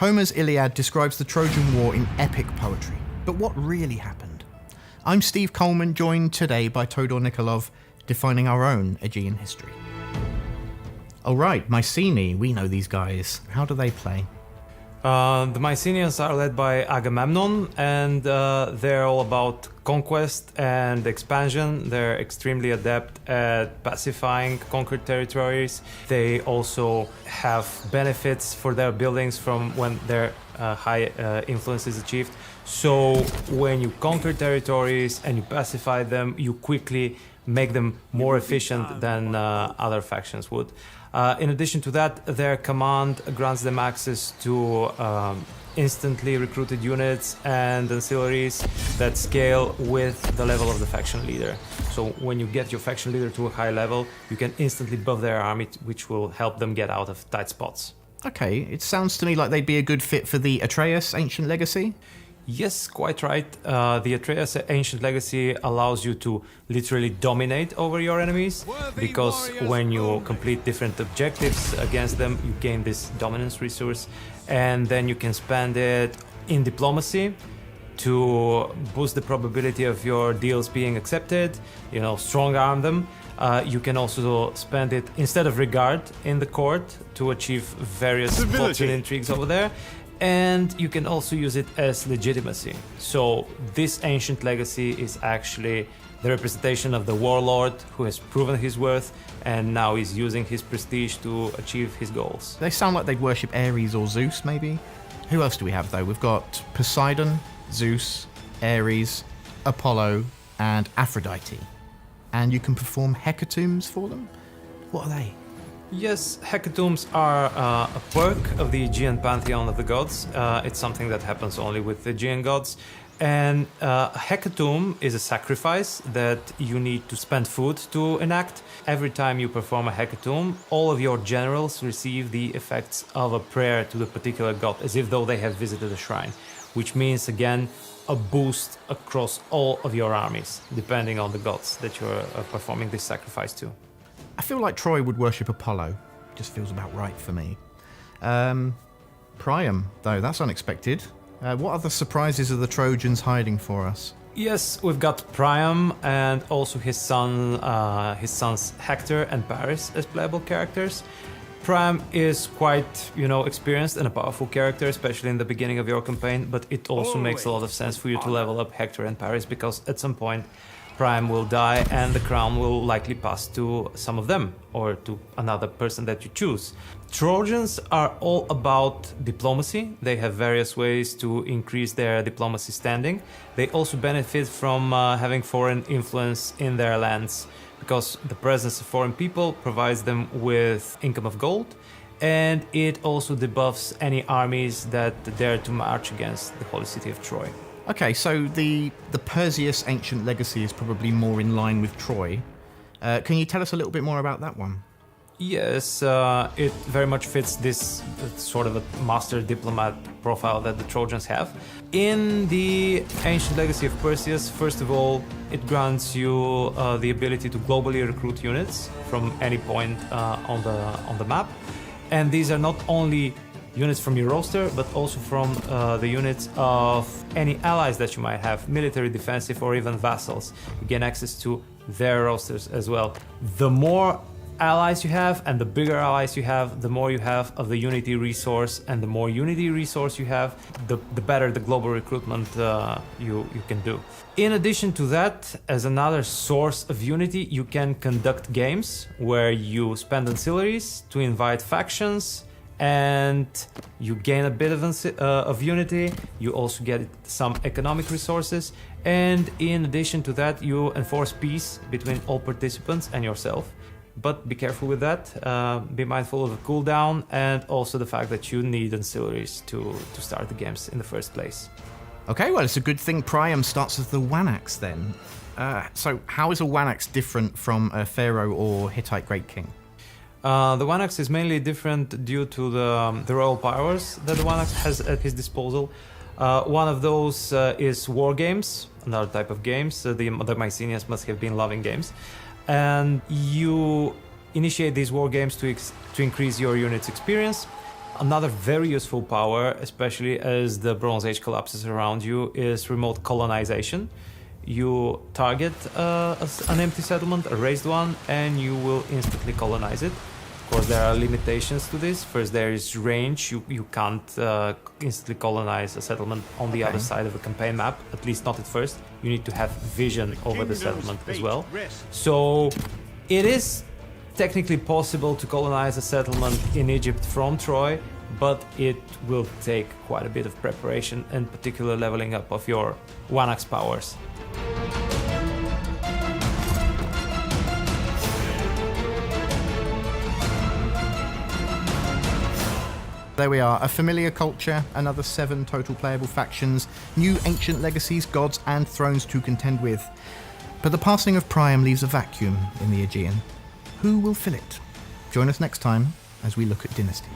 Homer's Iliad describes the Trojan War in epic poetry, but what really happened? I'm Steve Coleman, joined today by Todor Nikolov, defining our own Aegean history. Alright, Mycenae, we know these guys. How do they play? The Mycenaeans are led by Agamemnon, and they're all about conquest and expansion. They're extremely adept at pacifying conquered territories. They also have benefits for their buildings from when their high influence is achieved. So when you conquer territories and you pacify them, you quickly make them more efficient than other factions would. In addition to that, their command grants them access to instantly recruited units and ancillaries that scale with the level of the faction leader. So when you get your faction leader to a high level, you can instantly buff their army, which will help them get out of tight spots. Okay, it sounds to me like they'd be a good fit for the Atreus Ancient Legacy. Yes, quite right. The Atreus Ancient Legacy allows you to literally dominate over your enemies, because when you complete different objectives against them, you gain this dominance resource, and then you can spend it in diplomacy to boost the probability of your deals being accepted, strong arm them. You can also spend it instead of regard in the court to achieve various plots and intrigues over there. And you can also use it as legitimacy. So this ancient legacy is actually the representation of the warlord who has proven his worth and now is using his prestige to achieve his goals. They sound like they'd worship Ares or Zeus, maybe? Who else do we have, though? We've got Poseidon, Zeus, Ares, Apollo, and Aphrodite. And you can perform hecatombs for them? What are they? Yes, hecatombs are a perk of the Aegean pantheon of the gods. It's something that happens only with the Aegean gods. And a hecatomb is a sacrifice that you need to spend food to enact. Every time you perform a hecatomb, all of your generals receive the effects of a prayer to the particular god, as if though they have visited a shrine, which means, again, a boost across all of your armies, depending on the gods that you're performing this sacrifice to. I feel like Troy would worship Apollo. Just feels about right for me. Priam, though, that's unexpected. What other surprises are the Trojans hiding for us? Yes, we've got Priam and also his sons Hector and Paris as playable characters. Priam is quite, experienced and a powerful character, especially in the beginning of your campaign, but it also makes a lot of sense for you to level up Hector and Paris, because at some point Priam will die and the crown will likely pass to some of them or to another person that you choose. Trojans are all about diplomacy. They have various ways to increase their diplomacy standing. They also benefit from having foreign influence in their lands, because the presence of foreign people provides them with income of gold, and it also debuffs any armies that dare to march against the holy city of Troy. Okay, so the Perseus Ancient Legacy is probably more in line with Troy. Can you tell us a little bit more about that one? Yes, it very much fits this sort of a master diplomat profile that the Trojans have. In the Ancient Legacy of Perseus, first of all, it grants you the ability to globally recruit units from any point on the map. And these are not only units from your roster, but also from the units of any allies that you might have, military, defensive, or even vassals. You gain access to their rosters as well. The more allies you have and the bigger allies you have, the more you have of the unity resource, and the more unity resource you have, the better the global recruitment you can do. In addition to that, as another source of unity, you can conduct games where you spend ancillaries to invite factions, and you gain a bit of unity. You also get some economic resources, and in addition to that, you enforce peace between all participants and yourself. But be careful with that. Be mindful of the cooldown, and also the fact that you need ancillaries to start the games in the first place. Okay, well, it's a good thing Priam starts as the Wanax then. So how is a Wanax different from a Pharaoh or Hittite Great King? The Wanax is mainly different due to the royal powers that the Wanax has at his disposal. One of those is war games, another type of games. The Mycenaeans must have been loving games. And you initiate these war games to increase your unit's experience. Another very useful power, especially as the Bronze Age collapses around you, is remote colonization. You target an empty settlement, a raised one, and you will instantly colonize it. Of course, there are limitations to this. First, there is range. You can't instantly colonize a settlement on the other side of a campaign map, at least not at first. You need to have vision over the settlement as well. So it is technically possible to colonize a settlement in Egypt from Troy, but it will take quite a bit of preparation and particular leveling up of your one-axe powers. There we are, a familiar culture, another 7 total playable factions, new ancient legacies, gods and thrones to contend with. But the passing of Priam leaves a vacuum in the Aegean. Who will fill it? Join us next time as we look at Dynasties.